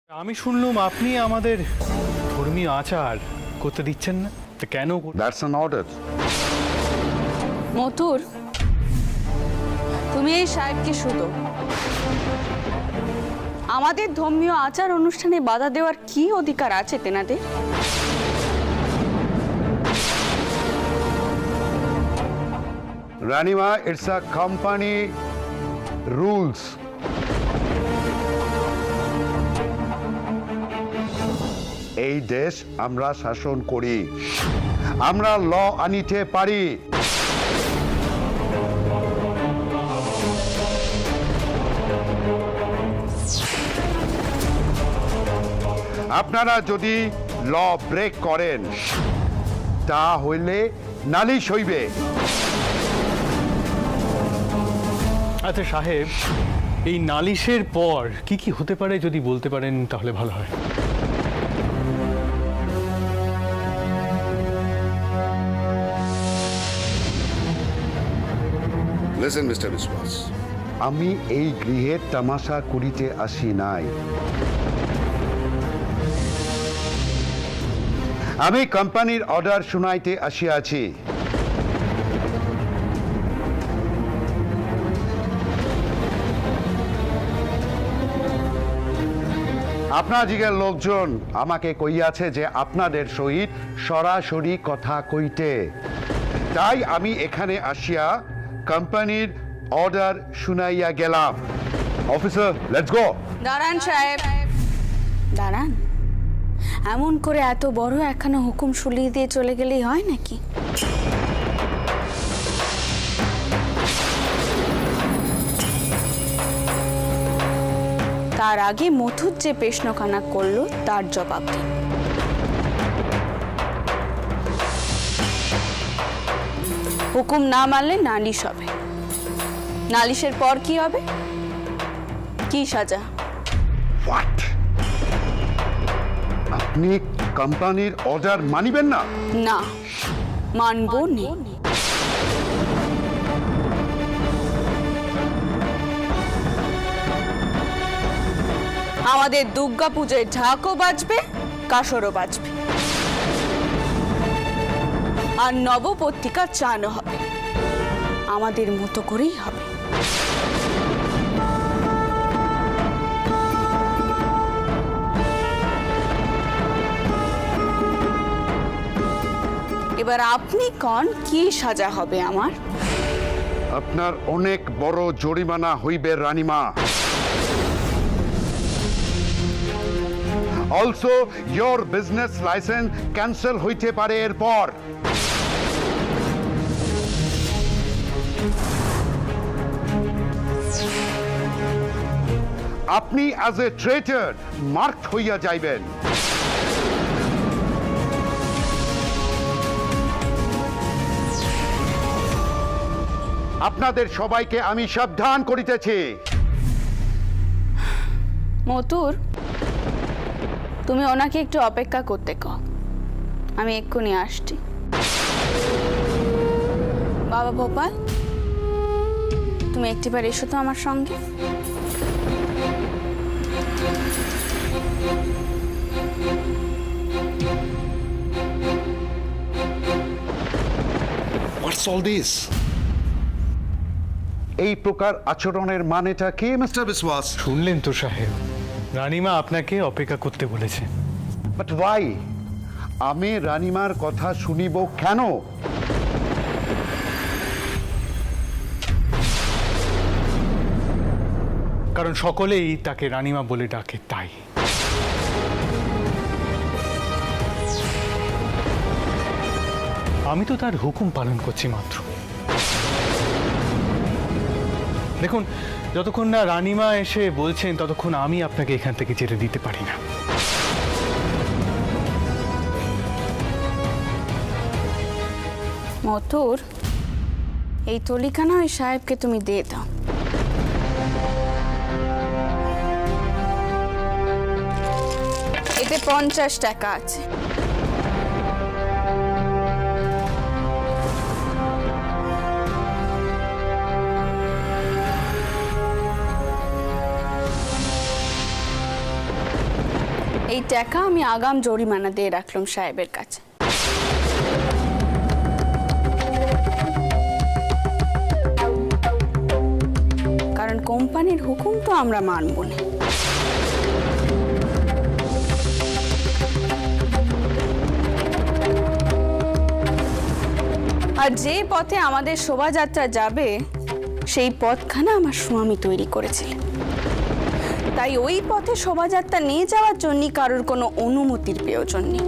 আমি শুনলাম আপনি আমাদের ধর্মীয় আচার করতে দিচ্ছেন না, তো কেন? That's an order. মথুর, তুমি এই সাহেবকে শুধু আমাদের ধর্মীয় আচার অনুষ্ঠানে বাধা দেওয়ার কি অধিকার আছে তেনাদের? Ranima, it's a company rules. এই দেশ আমরা শাসন করি, আমরা ল আনিতে পারি। আপনারা যদি ল ব্রেক করেন তা হইলে নালিশ হইবে। আচ্ছা সাহেব, এই নালিশের পর কি কি হতে পারে যদি বলতে পারেন তাহলে ভালো হয়। Listen, Mr. Biswas. আমি এই গৃহে তামাশা করিতে আসি নাই। আমি কোম্পানির অর্ডার শুনাইতে আসিয়াছি। আপনাদিগের লোকজন আমাকে কইয়াছে যে আপনাদের সহিত সরাসরি কথা কইতে, তাই আমি এখানে আসিয়া কোম্পানির অর্ডার শুনাইয়া গেলাম। Officer, let's go. দাঁড়ান সাহেব, দাঁড়ান। এমন করে এত বড় একখানা হুকুম শুলিয়ে দিয়ে চলে গেলেই হয় নাকি? তার আগে মথুর যে প্রশ্নখানা করলো তার জবাব দিন। হুকুম না মানলে নালিশ হবে। নালিশের পর কি হবে? কি সাজা? হোয়াট? আপনি কোম্পানির অর্ডার মানিবেন না? না, মানবো নে। আমাদের দুর্গা পূজায় ঢাকও বাজবে, কাসরও বাজবে, আর নবপত্রিকা চানো হবে। আমাদের মতো করেই হবে। এবার আপনি কন কি সাজা হবে আমার? আপনার অনেক বড় জরিমানা হইবে রানীমা। Also your business licence cancel হইতে পারে এরপর। আপনি অ্যাজ এ ট্রেটার মার্কড হইয়া যাইবেন। আপনাদের সবাইকে আমি সাবধান করিতেছি। মথুর, তুমি ওনাকে একটু অপেক্ষা করতে কও, আমি এক্ষুনি আসছি। বাবা গোপাল, তুমি একটিবার এসো তো আমার সঙ্গে। What's all this? এই প্রকার আচরণের মানেটা কি? Mr. Biswas. শুনলেন তো সাহেব, রানীমা আপনাকে অপেক্ষা করতে বলেছে। But why? আমি রানীমার কথা শুনিব কেন? কারণ সকলেই তাকে রানীমা বলে ডাকে, তাই। আমি তো তার হুকুম পালন করছি মাত্র। দেখুন, যতক্ষণ না রানীমা এসে বলছেন ততক্ষণ আমি আপনাকে এখান থেকে ছেড়ে দিতে পারি না। মথুর, এই তলিখানা ওই সাহেবকে তুমি দিয়ে দাও। এতে 50 টাকা আছে। এই টাকা আমি আগাম জরিমানা দিয়ে রাখলাম সাহেবের কাছে। কারণ কোম্পানির হুকুম তো আমরা মানব না। আর যে পথে আমাদের শোভাযাত্রা যাবে সেই পথখানা আমার স্বামী তৈরি করেছিলেন। তাই ওই পথে শোভাযাত্রা নিয়ে যাওয়ার জন্য কারোর কোনো অনুমতির প্রয়োজন নেই।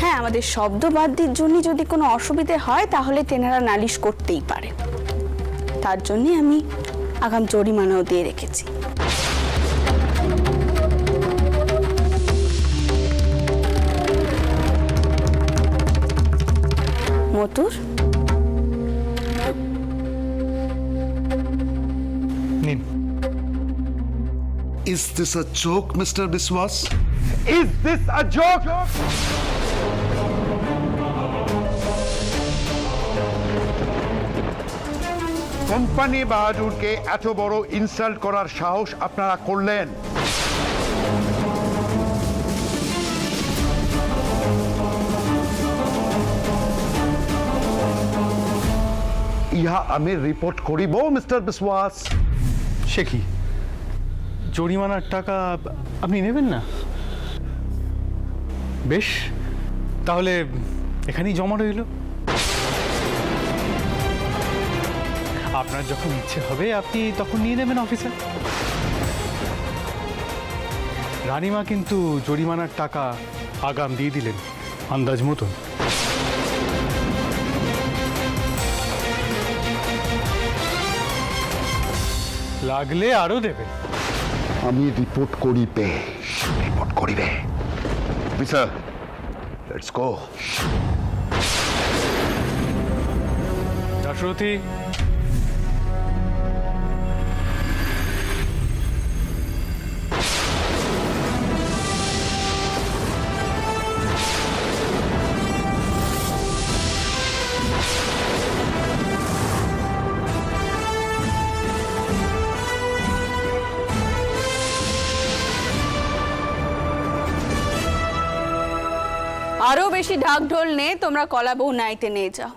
হ্যাঁ, আমাদের শব্দবাদ্যের জন্য যদি কোনো অসুবিধে হয় তাহলে তেনারা নালিশ করতেই পারে। তার জন্য আমি আগাম জরিমানাও দিয়ে রেখেছি। মতুর, নিন। Is this a joke, Mr. Biswas? Is this a joke? Company বাহাদুরকে এত বড় ইনসাল্ট করার সাহস আপনারা করলেন? ইহা আমি রিপোর্ট করিব মিস্টার বিশ্বাস। সে কি, জরিমানার টাকা আপনি নেবেন না? বেশ, তাহলে এখানেই জমা রইল। আপনার যখন ইচ্ছে হবে আপনি তখন নিয়ে নেবেন অফিসে। রানীমা কিন্তু জরিমানার টাকা আগাম দিয়ে দিলেন আন্দাজ মতন। লাগলে আরো দেবে। আমি রিপোর্ট করিবে, রিপোর্ট করিবে। Officer, let's go. দাশরথী, আরো বেশি ঢাকঢোল নে, তোমরা কলাবউ নাইতে নিয়ে যাও।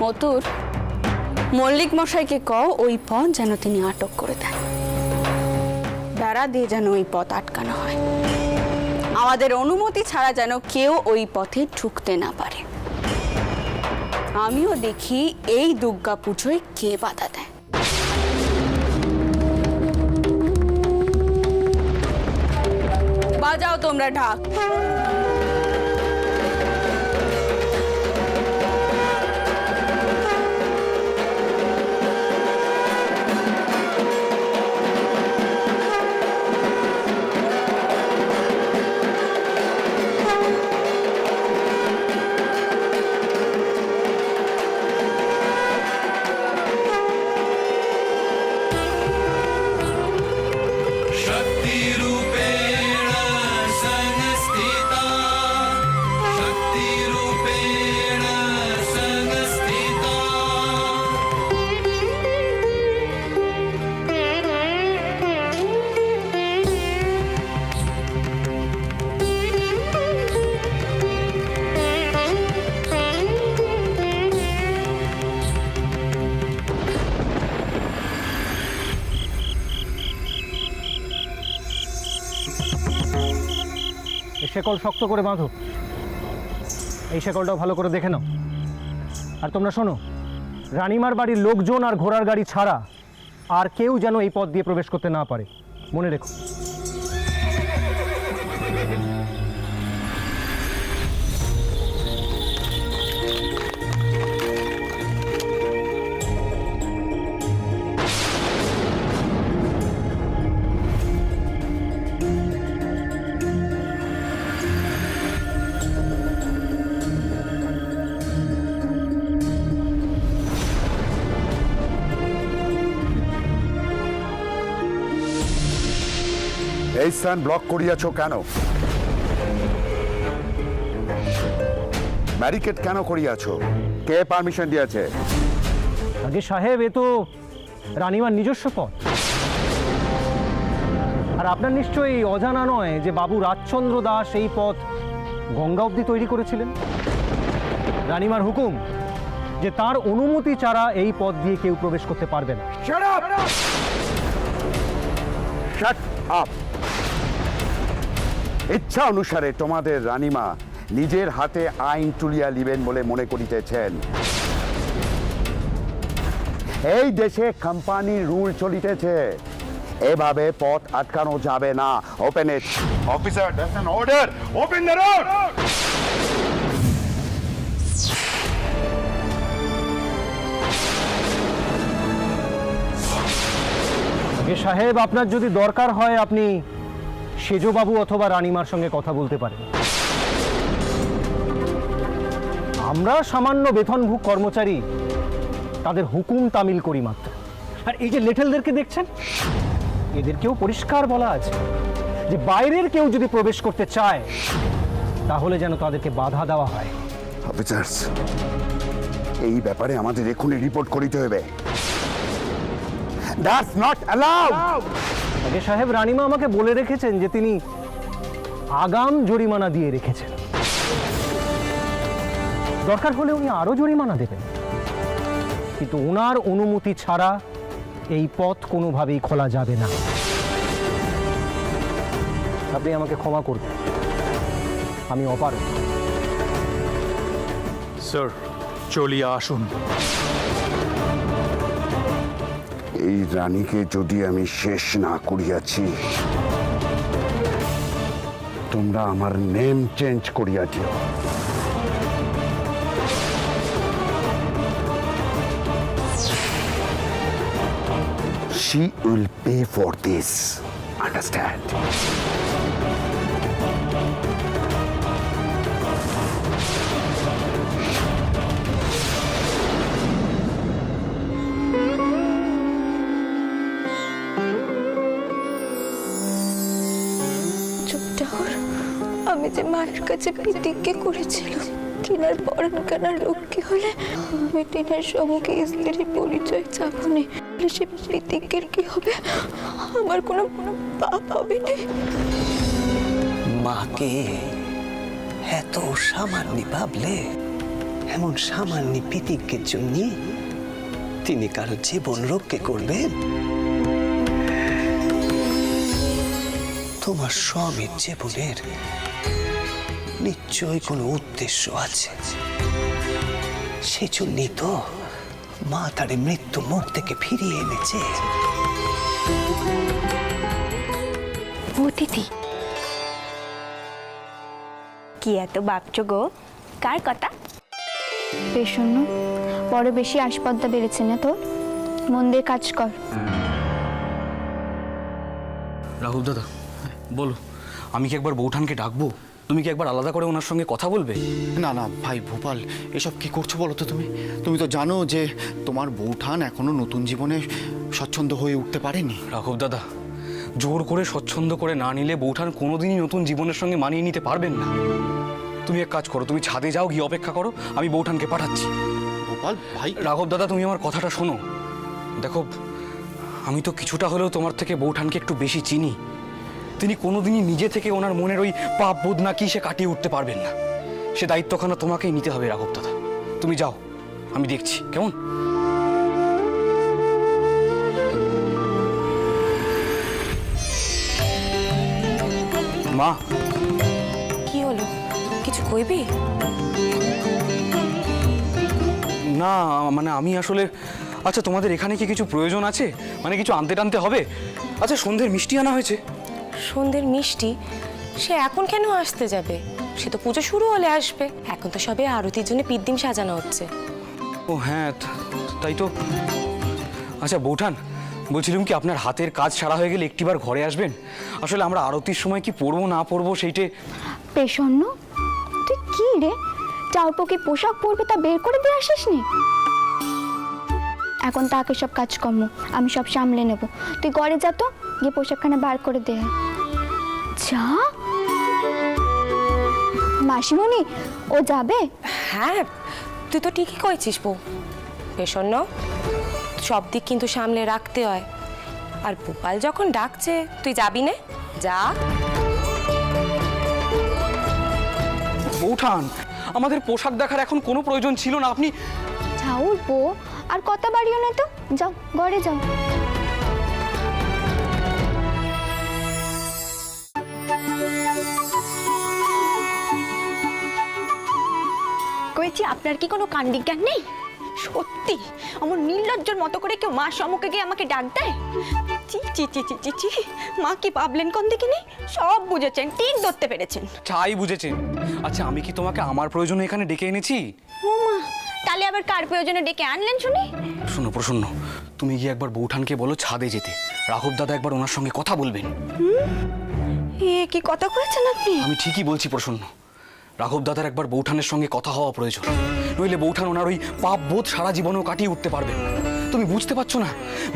মতুর, মল্লিক মশাইকে কও ওই পথ যেন তিনি আটক করে দেন। বেড়া দিয়ে যেন ওই পথ আটকানো হয়। আমাদের অনুমতি ছাড়া যেন কেউ ওই পথে ঢুকতে না পারে। আমিও দেখি এই দুর্গা পুজোয় কে বাধা দেয়। বাজাও তোমরা ঢাক। এই শেকল শক্ত করে বাঁধো। এই শেকলটাও ভালো করে দেখে নাও। আর তোমরা শোনো, রানীমার বাড়ির লোকজন আর ঘোড়ার গাড়ি ছাড়া আর কেউ যেন এই পথ দিয়ে প্রবেশ করতে না পারে, মনে রেখো। এই স্থান ব্লক করিয়াছ কেন? ব্যারিকেড কেন করিয়াছ? কে পারমিশন দিয়েছে? আগে সাহেব, এ তো রানীমার নিজস্ব পদ। আর আপনার নিশ্চয়ই অজানা নয় যে বাবু রাজচন্দ্র দাস এই পথ গঙ্গা অবধি তৈরি করেছিলেন। রানীমার হুকুম যে তার অনুমতি ছাড়া এই পথ দিয়ে কেউ প্রবেশ করতে পারবে না। Shut up. ইচ্ছা অনুসারে তোমাদের রানীমা নিজের হাতে আইন তুলিয়া লিবেন বলে মনে করিতেছেন। এই দেশে কোম্পানির রুল চলিতেছে, এভাবে পথ আটকানো যাবে না। Open it. Officer, that's an order. Open the road. সাহেব, আপনার যদি দরকার হয় আপনি সেজবাবু অথবা রানীমার সঙ্গে কথা বলতে পারেন। আমরা সামান্য বেতনভুক কর্মচারী, তাদের হুকুম তামিল করি মাত্র। আর এই যে লেটেলদেরকে দেখছেন, এদেরকেও পরিষ্কার বলা আছে যে বাইরের কেউ যদি প্রবেশ করতে চায় তাহলে যেন তাদেরকে বাধা দেওয়া হয়। অফিসার্স, এই ব্যাপারে আমাদের এখনই রিপোর্ট করিতে হবে। That's not allowed! আগে সাহেব, রানীমা আমাকে বলে রেখেছেন যে তিনি আগাম জরিমানা দিয়ে রেখেছেন। দরকার হলে উনি আরো জরিমানা দেবেন, কিন্তু ওনার অনুমতি ছাড়া এই পথ কোনোভাবেই খোলা যাবে না। আপনি আমাকে ক্ষমা করবেন, আমি অপারগ। স্যার, চলিয়া আসুন। এই রানীকে যদি আমি শেষ না করিয়াছি, তোমরা আমার নেম চেঞ্জ করিয়া দিও। She will pay for this. Understand? আমি যে মায়ের কাছে প্রতিজ্ঞা করেছিলাম টিনার বরণ কেনার লক্ষ্যে হলে আমি টিনার সঙ্গে স্ত্রীর পরিচয় চাবো না, সে প্রতিজ্ঞার কি হবে? আমার কোনো পাপ হবে না। মাকে এত সামান্য ভাবলে? এমন সামান্য প্রতিজ্ঞার জন্য তিনি কারো জীবন রক্ষা করবেন? তোমার স্বামীর জীবনের নিশ্চয়ই কোনো উদ্দেশ্য আছে, সেজন্যই তো মা তার মৃত্যু মুখ থেকে ফিরিয়ে এনেছে। ও দিদি, কি এত ভাবছো গো? কার কথা? পেশন্য বড় বেশি আসপদ্দা বেড়েছে না তোর? মন দিয়ে কাজ কর। রাহুল দাদা, বলো, আমি কি একবার বৌঠানকে ডাকবো? তুমি কি একবার আলাদা করে ওনার সঙ্গে কথা বলবে? না না ভাই ভোপাল, এসব কি করছো বলো তো? তুমি তো জানো যে তোমার বৌঠান এখনো নতুন জীবনে স্বচ্ছন্দ হয়ে উঠতে পারেনি। রাঘব দাদা, জোর করে স্বচ্ছন্দ করে না নিলে বৌঠান কোনোদিনই নতুন জীবনের সঙ্গে মানিয়ে নিতে পারবেন না। তুমি এক কাজ করো, তুমি ছাদে যাও, গিয়ে অপেক্ষা করো, আমি বৌঠানকে পাঠাচ্ছি। ভোপাল ভাই। রাঘব দাদা, তুমি আমার কথাটা শোনো। দেখো, আমি তো কিছুটা হলেও তোমার থেকে বৌঠানকে একটু বেশি চিনি। তিনি কোনোদিনই নিজে থেকে ওনার মনের ওই পাপ বোধ না কি সে কাটিয়ে উঠতে পারবেন না। সে দায়িত্বখানা তোমাকেই নিতে হবে রাঘব দাদা। তুমি যাও, আমি দেখছি। কেমন? মা, কি হলো? কিছু কইবি? না মানে আমি আসলে, আচ্ছা তোমাদের এখানে কি কিছু প্রয়োজন আছে? মানে কিছু আনতে টানতে হবে? আচ্ছা, সন্ধ্যের মিষ্টি আনা হয়েছে। সন্ধ্যের মিষ্টি? সে এখন কেন আসতে যাবে? সে তো পুজো শুরু হলে আসবে। এখন তো সবে আরতির জন্য পিদ্দিম সাজানো হচ্ছে। ও হ্যাঁ, তাই তো। আচ্ছা বৌঠান, বলছিলাম কি আপনার হাতের কাজ সারা হয়ে গেলে একটিবার ঘরে আসবেন। আসলে আমরা আরতির সময় কি পরবো না পরবো সেইটে। পেশন্য, তুই কি রে, চাউপো কি পোশাক পরবে তা বের করে দিয়ে আসিস নি? এখন তাকে সব কাজকর্ম আমি সব সামলে নেব। তুই ঘরে যা তো, গিয়ে পোশাকখানা বার করে দে। যা। মাসিমণি, ও যাবে? হ্যাঁ, তুই তো ঠিকই কইছিস বউ। পেশন্য, সব দিক কিন্তু সামলে রাখতে হয়। আর ভোপাল যখন ডাকছে তুই যাবি না? যা। বৌঠান, আমাদের পোশাক দেখার এখন কোনো প্রয়োজন ছিল না। আপনি যাও বউ, আর কথা বাড়িও না তো, যাও ঘরে যাও। কইছি আপনার কি কোনো কাণ্ডি জ্ঞান নেই? সত্যি আমার নির্লজ্জর মতো করে কেউ মার সম্মুখে গিয়ে আমাকে ডাক দেয়? চি চি চি চি চি চি, মা কি পাবলেন কোন দিকে নেই? সব বুঝেছেন, ঠিক ধরতে পেরেছেন। চাই বুঝেছেন। আচ্ছা, আমি কি তোমাকে আমার প্রয়োজনে এখানে ডেকে এনেছি? ও মা, তাহলে আবার কার প্রয়োজনে ডেকে আনলেন শুনি? শোনো প্রসন্ন, তুমি গিয়ে একবার বৌঠানকে বলো ছাদে যেতে। রাঘব দাদা একবার ওনার সঙ্গে কথা বলবেন। এ কি কথা করেছেন আপনি? আমি ঠিকই বলছি প্রসন্ন, রাঘব দাদার একবার বৌঠানের সঙ্গে কথা হওয়া প্রয়োজন। নইলে বৌঠান ওনার ওই পাপ বোধ সারা জীবনেও কাটিয়ে উঠতে পারবেন না। তুমি বুঝতে পারছো না,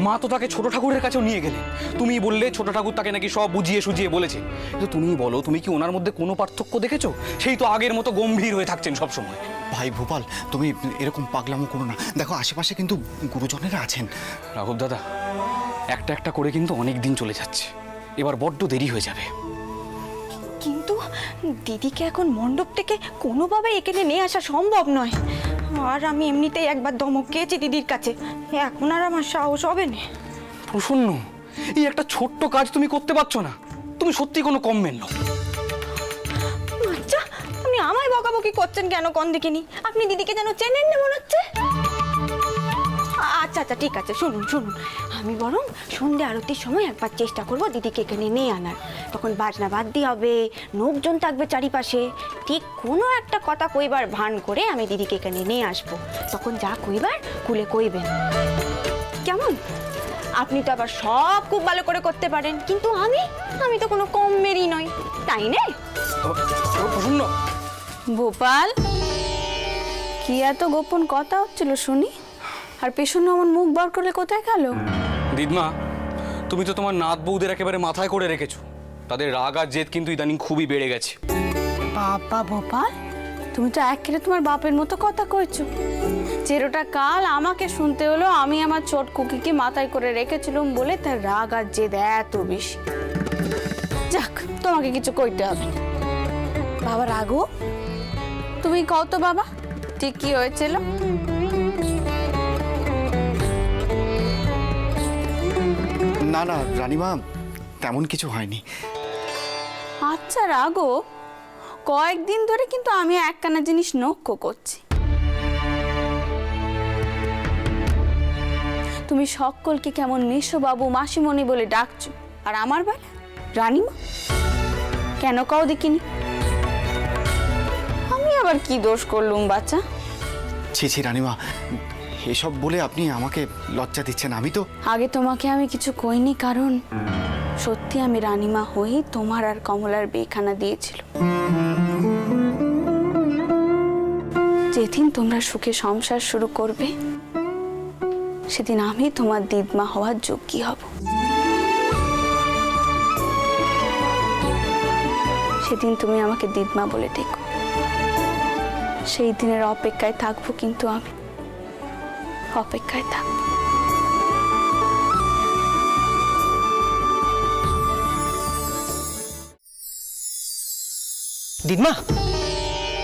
মা তো তাকে ছোট ঠাকুরের কাছেও নিয়ে গেলেন। তুমি বললে ছোট ঠাকুর তাকে নাকি সব বুঝিয়ে সুঝিয়ে বলেছে। কিন্তু তুমি বলো, তুমি কি ওনার মধ্যে কোনো পার্থক্য দেখেছো? সেই তো আগের মতো গম্ভীর হয়ে থাকছেন সবসময়। ভাই ভোপাল, তুমি এরকম পাগলামো করো না। দেখো আশেপাশে কিন্তু গুরুজনেরা আছেন। রাঘব দাদা, একটা একটা করে কিন্তু অনেক দিন চলে যাচ্ছে, এবার বড্ড দেরি হয়ে যাবে। কিন্তু দিদিকে এখন মণ্ডপ থেকে কোনোভাবে এখানে নিয়ে আসা সম্ভব নয়। আর আমি এমনিতেই একবার ধমক খেয়েছি দিদির কাছে, এখন আর আমার সাহস হবে না। প্রসন্ন, এই একটা ছোট্ট কাজ তুমি করতে পারছো না? তুমি সত্যি কোনো কম মেন নও। আচ্ছা, আপনি আমায় বকাবকি করছেন কেন কোন দিকে নি? আপনি দিদিকে যেন চেনেন না মনে হচ্ছে। আচ্ছা আচ্ছা, ঠিক আছে, শুনুন শুনুন, আমি বরং সন্ধ্যে আরতির সময় একবার চেষ্টা করব দিদিকে এখানে নিয়ে আনার। তখন বাজনা বাদ্যি হবে, লোকজন থাকবে চারিপাশে, ঠিক কোনো একটা কথা কইবার ভান করে আমি দিদিকে এখানে নিয়ে আসবো। তখন যা কইবার কুলে কইবেন, কেমন? আপনি তো আবার সব খুব ভালো করে করতে পারেন, কিন্তু আমি তো কোনো কম মেরি নই, তাই না? প্রসন্ন, ভোপাল, কি এত গোপন কথা হচ্ছিল শুনি? আর পেছনে আমার মুখ বার করলে কোথায় গেল? দিদমা, তুমি তো তোমার নাত বউদের একেবারে মাথায় করে রেখেছো। তাদের রাগ আর জেদ কিন্তু ইদানিং খুবই বেড়ে গেছে। বাবা ভোপাল, তুমি তো একেবারে তোমার বাপের মতো কথা কইছো। যেটা কাল আমাকে শুনতে হলো আমি আমার ছোট কুকিকে মাথায় করে রেখেছিলাম বলে তার রাগ আর জেদ এত বেশি। যাক, তোমাকে কিছু কইতে হবে না। বাবা রাগো, তুমি কও তো বাবা, ঠিক কি হয়েছিল? না না রানীমা, তেমন কিছু হয়নি। আচ্ছা রাগো, কয়েকদিন ধরে কিন্তু আমি একখানা জিনিস লক্ষ্য করছি। তুমি সকলকে কেমন মেসোবাবু মাসিমণি বলে ডাকছো, আর আমার বেলা রানীমা কেন কাও দেখিনি? আমি আবার কি দোষ করলুম বাচ্চা? ছি ছি রানীমা, এসব বলে আপনি আমাকে লজ্জা দিচ্ছেন। আমি তো আগে তোমাকে আমি কিছু কইনি, কারণ সত্যি আমি রানীমা হই তোমার আর কমলার বিয়েখানা দিয়েছিল। যেদিন তোমরা সুখে সংসার শুরু করবে সেদিন আমি তোমার দিদমা হওয়ার যোগ্যী হব। সেদিন তুমি আমাকে দিদমা বলে ডেকো। সেই দিনের অপেক্ষায় থাকবো, কিন্তু আমি অপেক্ষায় থাকবো। দিদমা,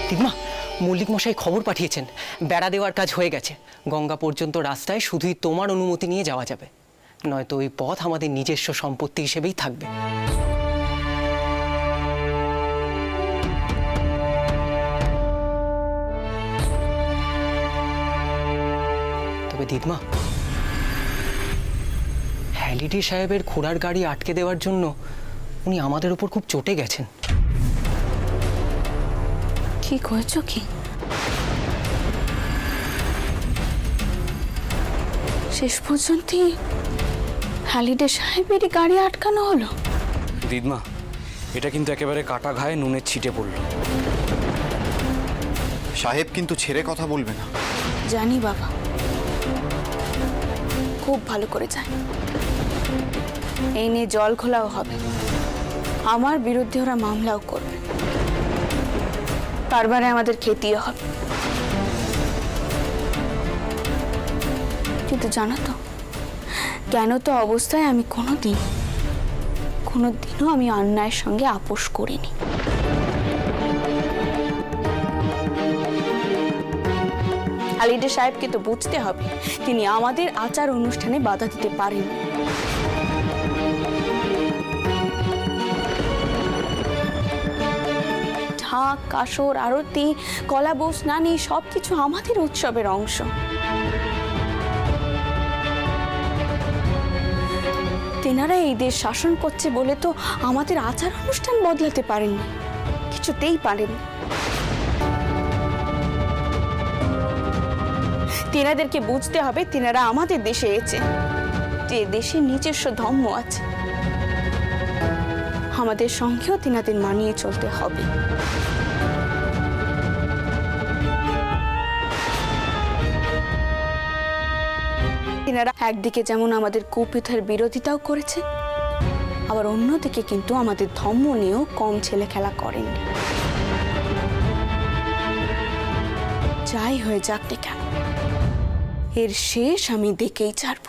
দিদমা, মল্লিক মশাই খবর পাঠিয়েছেন, বেড়া দেওয়ার কাজ হয়ে গেছে। গঙ্গা পর্যন্ত রাস্তায় শুধুই তোমার অনুমতি নিয়ে যাওয়া যাবে, নয়তো ওই পথ আমাদের নিজস্ব সম্পত্তি হিসেবেই থাকবে। তবে দিদমা, হ্যালিডি সাহেবের ঘোড়ার গাড়ি আটকে দেওয়ার জন্য উনি আমাদের উপর খুব চটে গেছেন। কি কইছো কি? শেষ পর্যন্ত হালিডে সাহেবেরই গাড়ি আটকানো হলো? দিদমা, এটা কিন্তু একেবারে কাটা ঘায়ে নুনের ছিটে পড়ল। সাহেব কিন্তু ছেড়ে কথা বলবে না। জানি বাবা, খুব ভালো করে জানি। এই নিয়ে জল খোলাও হবে, আমার বিরুদ্ধে ওরা মামলাও করবে, বারবারে আমাদের খেতেও হবে। কিন্তু জানো তো, কেন তো অবস্থায় আমি কোনোদিনও আমি অন্যায়ের সঙ্গে আপোষ করিনি। আলিডে সাহেবকে তো বুঝতে হবে তিনি আমাদের আচার অনুষ্ঠানে বাধা দিতে পারেন। ঢাক, কাসর, আরতি, কলা বউ স্নান এই সবকিছু আমাদের উৎসবের অংশ। তেনারা এই দেশ শাসন করছে বলে তো আমাদের আচার অনুষ্ঠান বদলাতে পারেননি, কিছুতেই পারেন। তেনাদেরকে বুঝতে হবে তেনারা আমাদের দেশে এসেছে, যে দেশের নিজস্ব ধর্ম আছে, আমাদের সঙ্গেও তেনাদের মানিয়ে চলতে হবে। তেনারা একদিকে যেমন আমাদের কুপ্রথার বিরোধিতাও করেছে, আবার অন্যদিকে কিন্তু আমাদের ধর্ম নিয়েও কম ছেলে খেলা করেন। যাই হয়ে যাক না কেন, এর শেষ আমি দেখেই ছাড়ব।